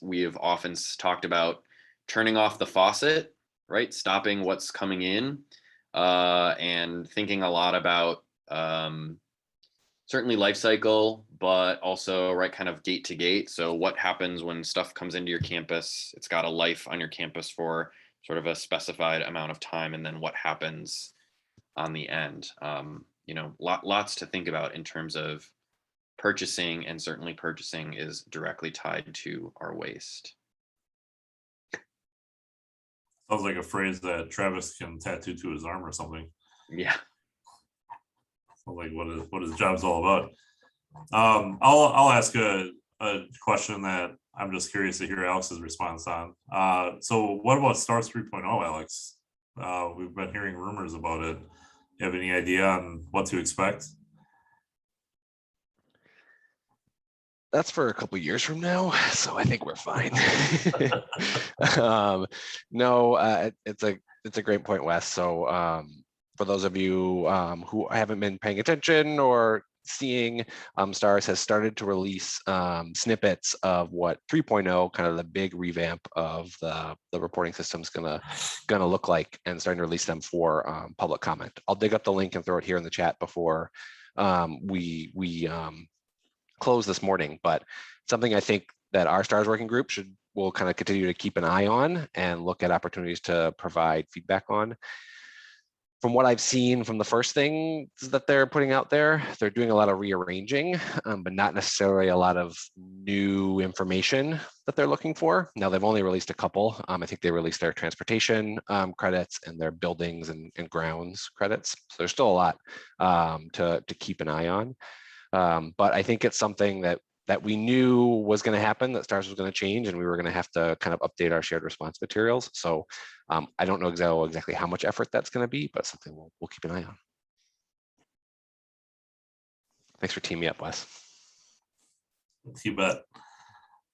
[SPEAKER 1] we have often talked about turning off the faucet, right? Stopping what's coming in, and thinking a lot about certainly life cycle, but also right kind of gate to gate. So what happens when stuff comes into your campus? It's got a life on your campus for sort of a specified amount of time, and then what happens on the end. You know, lots to think about in terms of purchasing, and certainly purchasing is directly tied to our waste.
[SPEAKER 2] Sounds like a phrase that Travis can tattoo to his arm or something.
[SPEAKER 1] Yeah.
[SPEAKER 2] Sounds like what his job's all about. I'll ask a question that I'm just curious to hear Alex's response on. So what about STARS 3.0, Alex? We've been hearing rumors about it. You have any idea on what to expect?
[SPEAKER 8] That's for a couple years from now, so I think we're fine. No, it's a great point, Wes. So for those of you who haven't been paying attention or seeing, STARS has started to release snippets of what 3.0, kind of the big revamp of the reporting system is gonna look like, and starting to release them for public comment. I'll dig up the link and throw it here in the chat before we close this morning, but something I think that our STARS working group will kind of continue to keep an eye on and look at opportunities to provide feedback on. From what I've seen from the first things that they're putting out there, they're doing a lot of rearranging, but not necessarily a lot of new information that they're looking for. Now, they've only released a couple. I think they released their transportation credits and their buildings and grounds credits. So there's still a lot to keep an eye on. But I think it's something that we knew was going to happen, that STARS was going to change, and we were going to have to kind of update our shared response materials. So I don't know exactly how much effort that's going to be, but something we'll keep an eye on. Thanks for teaming me up, Wes.
[SPEAKER 2] You bet.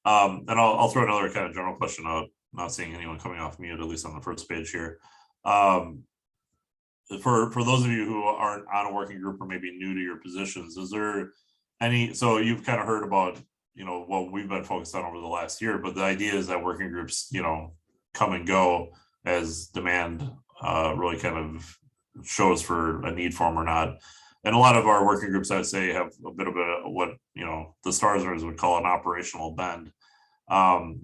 [SPEAKER 2] And I'll throw another kind of general question out. Not seeing anyone coming off mute, at least on the first page here. For those of you who aren't on a working group or maybe new to your positions, is there any, so you've kind of heard about, you know, what we've been focused on over the last year, but the idea is that working groups, you know, come and go as demand really kind of shows for a need for them or not. And a lot of our working groups, I'd say, have a bit of what, you know, the STARSers would call an operational bend.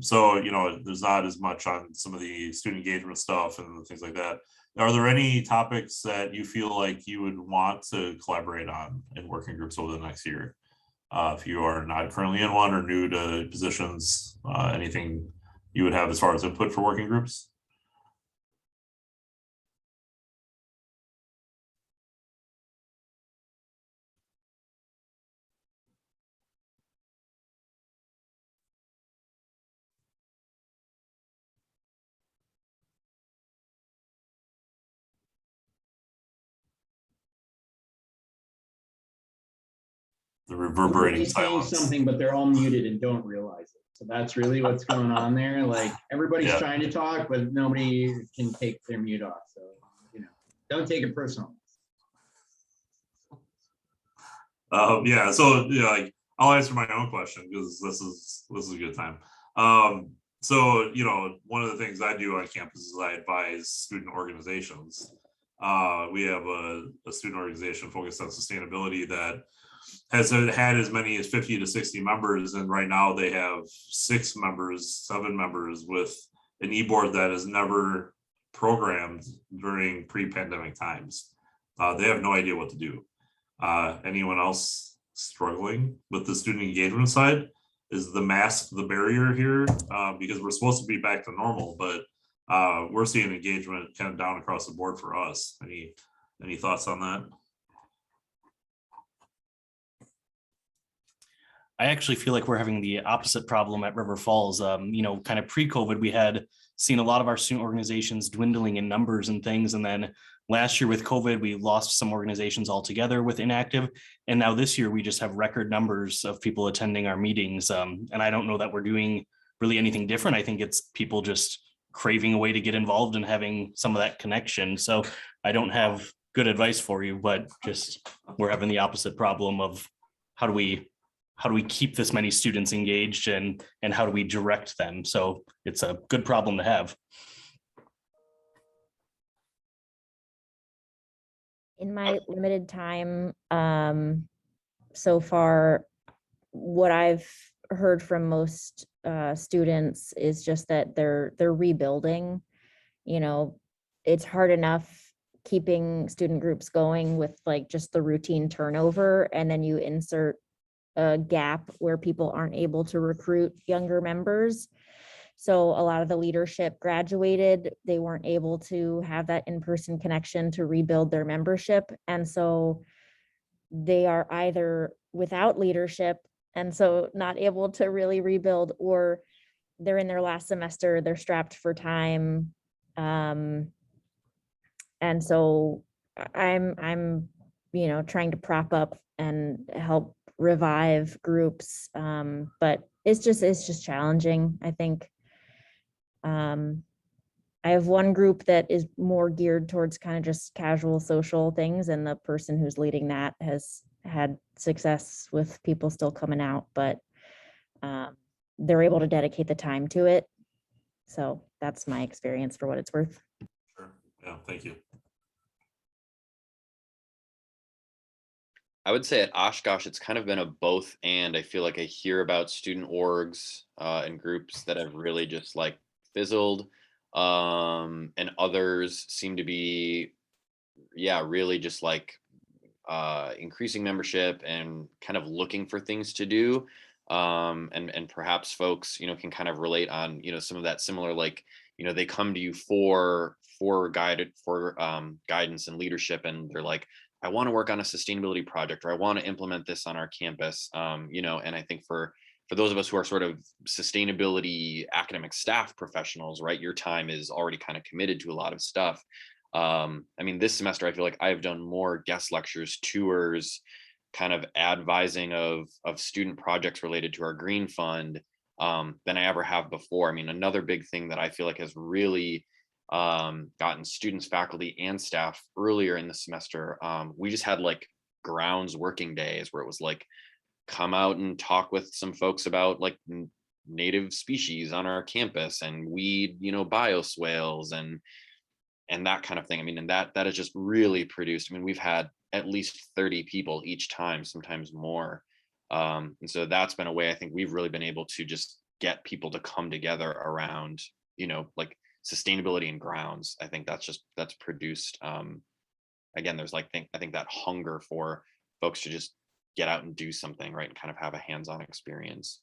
[SPEAKER 2] So, you know, there's not as much on some of the student engagement stuff and things like that. Are there any topics that you feel like you would want to collaborate on in working groups over the next year? If you are not currently in one or new to positions, anything you would have as far as input for working groups? The reverberating
[SPEAKER 7] Everybody's saying
[SPEAKER 2] silence.
[SPEAKER 7] something, but they're all muted and don't realize it. So that's really what's going on there. Like everybody's trying to talk, but nobody can take their mute off. So, you know, don't take it personal.
[SPEAKER 2] Yeah, so yeah, like, I'll answer my own question because this is a good time. So, you know, one of the things I do on campus is I advise student organizations. We have a student organization focused on sustainability that has had as many as 50 to 60 members, and right now they have 7 members with an e-board that is never programmed during pre-pandemic times. They have no idea what to do. Anyone else struggling with the student engagement side? Is the mask the barrier here? Because we're supposed to be back to normal, but we're seeing engagement kind of down across the board for us. Any thoughts on that?
[SPEAKER 11] I actually feel like we're having the opposite problem at River Falls. Kind of pre-COVID, we had seen a lot of our student organizations dwindling in numbers and things. And then last year with COVID, we lost some organizations altogether with inactive. And now this year, we just have record numbers of people attending our meetings. And I don't know that we're doing really anything different. I think it's people just craving a way to get involved and having some of that connection. So I don't have good advice for you, but just we're having the opposite problem of how do we keep this many students engaged and how do we direct them? So it's a good problem to have.
[SPEAKER 12] In my limited time so far, what I've heard from most students is just that they're rebuilding. It's hard enough keeping student groups going with like just the routine turnover, and then you insert a gap where people aren't able to recruit younger members. So a lot of the leadership graduated, they weren't able to have that in-person connection to rebuild their membership. And so they are either without leadership and so not able to really rebuild, or they're in their last semester, they're strapped for time. And so I'm trying to prop up and help revive groups, but it's just challenging. I think I have one group that is more geared towards kind of just casual social things, and the person who's leading that has had success with people still coming out, but they're able to dedicate the time to it. So that's my experience for what it's worth.
[SPEAKER 2] Sure. Yeah, thank you.
[SPEAKER 1] I would say at Oshkosh, it's kind of been a both and. I feel like I hear about student orgs and groups that have really just like fizzled, and others seem to be, really just like increasing membership and kind of looking for things to do. And perhaps folks, can kind of relate on, some of that similar, like, they come to you for guidance and leadership, and they're like, I want to work on a sustainability project, or I want to implement this on our campus. And I think for those of us who are sort of sustainability academic staff professionals, right, your time is already kind of committed to a lot of stuff. This semester, I feel like I've done more guest lectures, tours, kind of advising of student projects related to our green fund than I ever have before. Another big thing that I feel like has really gotten students, faculty, and staff earlier in the semester. We just had like grounds working days where it was like, come out and talk with some folks about like native species on our campus and weed, bioswales and that kind of thing. And that has just really produced, we've had at least 30 people each time, sometimes more. And so that's been a way I think we've really been able to just get people to come together around, like sustainability and grounds. I think that's produced, again, there's like, I think that hunger for folks to just get out and do something, right, and kind of have a hands-on experience.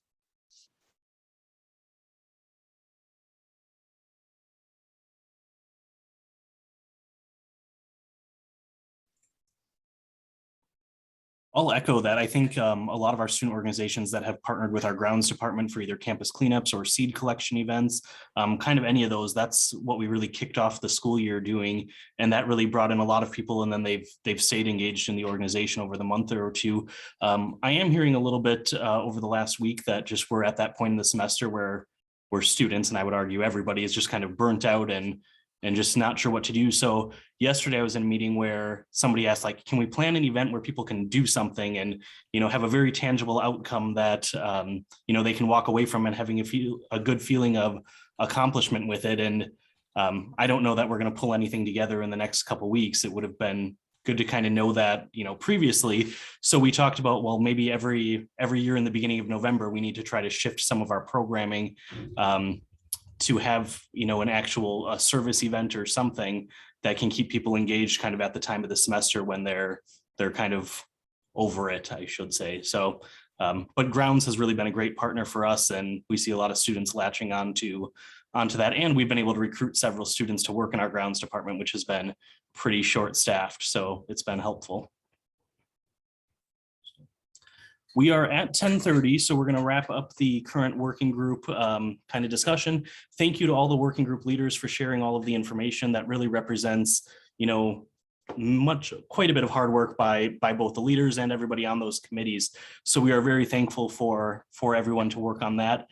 [SPEAKER 11] I'll echo that. I think a lot of our student organizations that have partnered with our grounds department for either campus cleanups or seed collection events, kind of any of those, that's what we really kicked off the school year doing. And that really brought in a lot of people, and then they've stayed engaged in the organization over the month or two. I am hearing a little bit over the last week that just we're at that point in the semester where students, and I would argue everybody, is just kind of burnt out and just not sure what to do. So yesterday I was in a meeting where somebody asked, like, can we plan an event where people can do something and, have a very tangible outcome that, they can walk away from and having a good feeling of accomplishment with it. And I don't know that we're going to pull anything together in the next couple of weeks. It would have been good to kind of know that, previously. So we talked about, well, maybe every year in the beginning of November, we need to try to shift some of our programming to have, an actual service event or something that can keep people engaged kind of at the time of the semester when they're kind of over it, I should say. So But Grounds has really been a great partner for us, and we see a lot of students latching onto that. And we've been able to recruit several students to work in our grounds department, which has been pretty short-staffed. So it's been helpful. We are at 10:30, so we're going to wrap up the current working group kind of discussion. Thank you to all the working group leaders for sharing all of the information that really represents, you know, quite a bit of hard work by both the leaders and everybody on those committees. So we are very thankful for everyone to work on that.